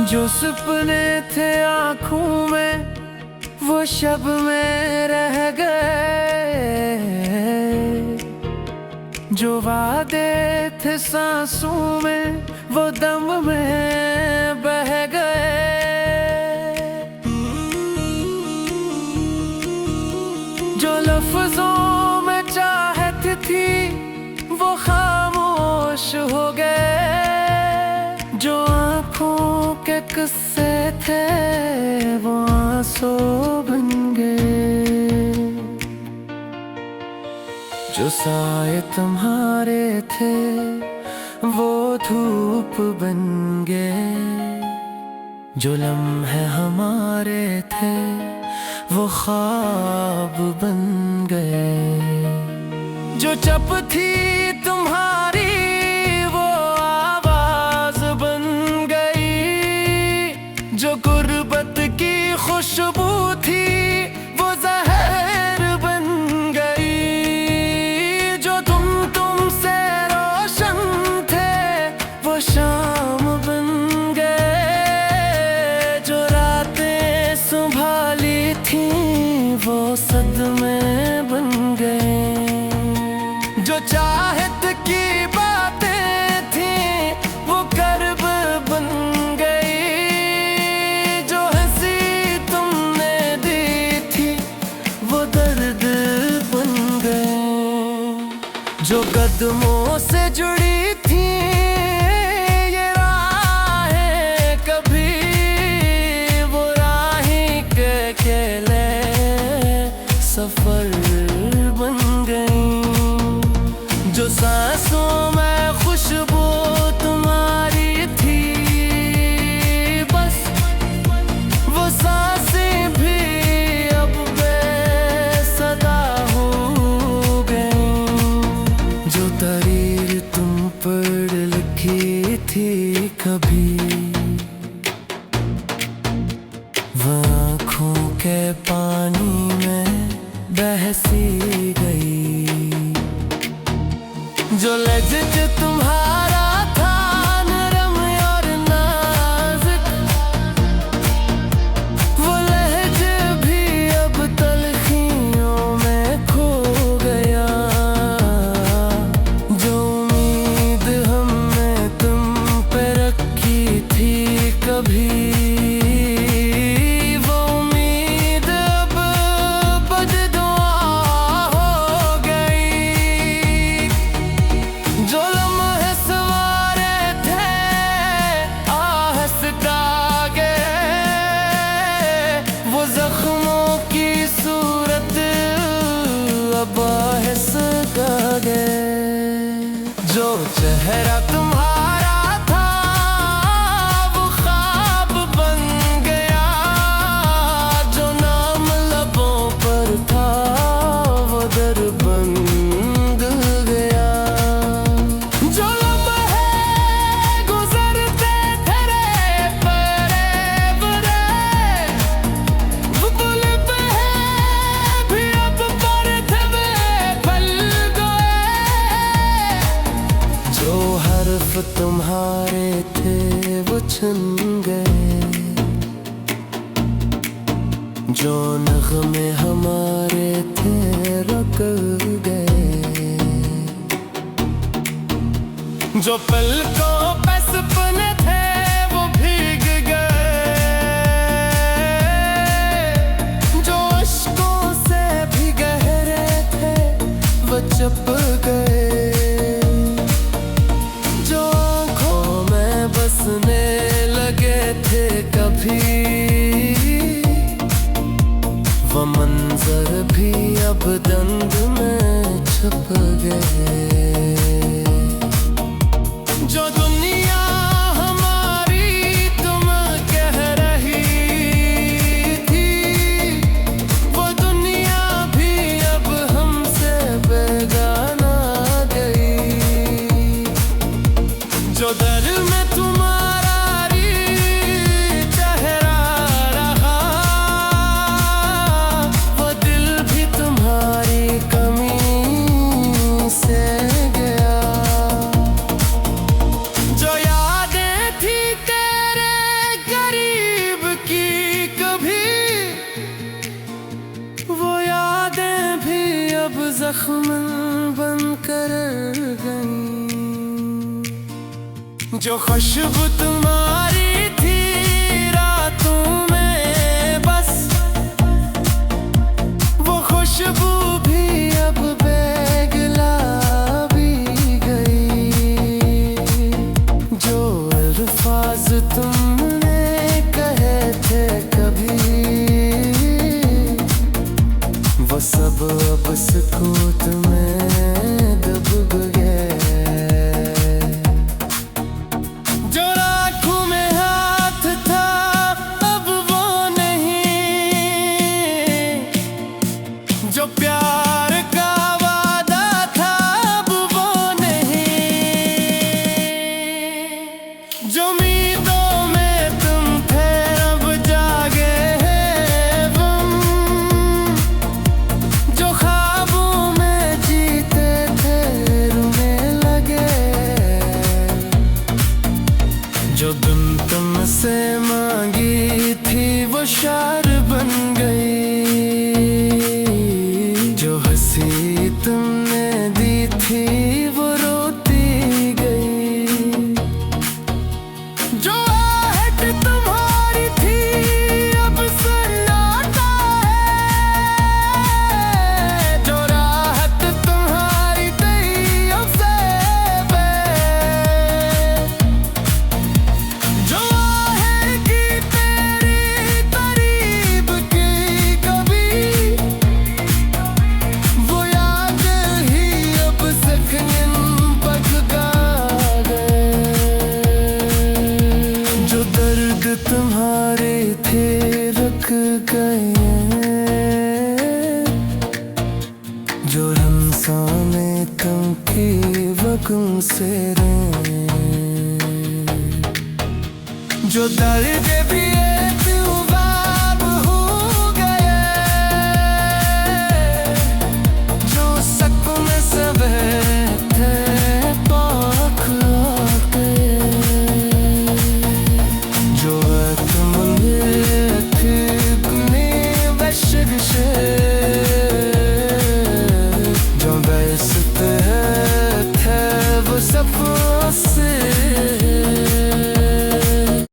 जो सपने थे आँखों में वो शब में रह गए, जो वादे थे सांसों में वो दम में बह गए। जो लफ्जों में चाहत थी वो खामोश हो गए, जो आँखों के किस्से थे वो आंसू बन गए। जो साए तुम्हारे थे वो धूप बन गए, जो लम्हे हमारे थे वो ख्वाब बन गए। जो चुप थी तुम्हारी वो आवाज बन गई, जो गुर्बत की खुशबू थी वो जहर बन गई। जो तुमसे रोशन थे वो शाम बन गए, जो रातें संभाली थी वो सदमे बन गए। जो चाहत की बातें थी वो कर्ब बन गई, जो हंसी तुमने दी थी वो दर्द बन गए। जो कदमों से जुड़ी थी ये राहें कभी वो राहें के अकेले सफर बन गई। जो सांसों में खुशबू तुम्हारी थी बस वो सांसें भी अब बेसदा हो गई। जो तरीर तुम पर लिखी थी कभी वो आँखों के पानी में बहसी गई। जो लहज़ तुम्हारा था नरम और नाजुक वो लहज़ा भी अब तलखियों में खो गया। जो उम्मीद हमने तुम पे रखी थी कभी वो उम्मीद अब बददुआ हो गई। जो लम्हे सवारे थे आहस्ता गए, वो जख्मों की सूरत अब आहस्ता गए। जो चेहरा तुम्हारा था वो ख्वाब बन गया, जो नाम लबों पर था वो दर बंद गया। जो लम्हे गुजरते थे फरेब रे वो पुल पे भी अब पर्दे में फल गए। जो हर्फ तुम्हारे थे वो छन गए, जो नग़मे हमारे थे रुक गए। जो पलकों पे सपने थे वो भीग गए, जो अश्कों से भी गहरे थे वो चुप गए। जो आँखों में बसने लगे थे कभी वो मंजर भी अब दंद में छुप गए। जो दुनिया हमारी तुम कह रही थी वो दुनिया भी अब हमसे बेगाना गई। जो दर में तुम्हारा चेहरा रहा वो दिल भी तुम्हारी कमी से जो खुशबू तुम्हारी थी रातों में बस, वो खुशबू भी अब बेगला भी गई। जो अल्फाज तुमने कहे थे कभी, वो सब अब सुकूत में दब गए। जो आँखों में हाथ था अब वो नहीं, जो प्यार का वादा था अब वो नहीं, जो उम्मीदों में तुम थे अब जागे हैं तुम, जो ख्वाबों में जीते थे रोने लगे। जो दिन तुमसे मांगी थी वो शार बन गई, जो हंसी तुमने दी थी वो रोती गई। जो आहट तुम्हारी थी अब सन्नाटा है, जो राहत तुम्हारी थी अब ज़ेबे। जो आएगी तेरी करीब की कभी, वो याद ही अब ज़ख्म पका गए। जो दर्द तुम्हारे थे रुक गए, जो रमज़ाने तुम की वगों से रहे, जो दर्द भी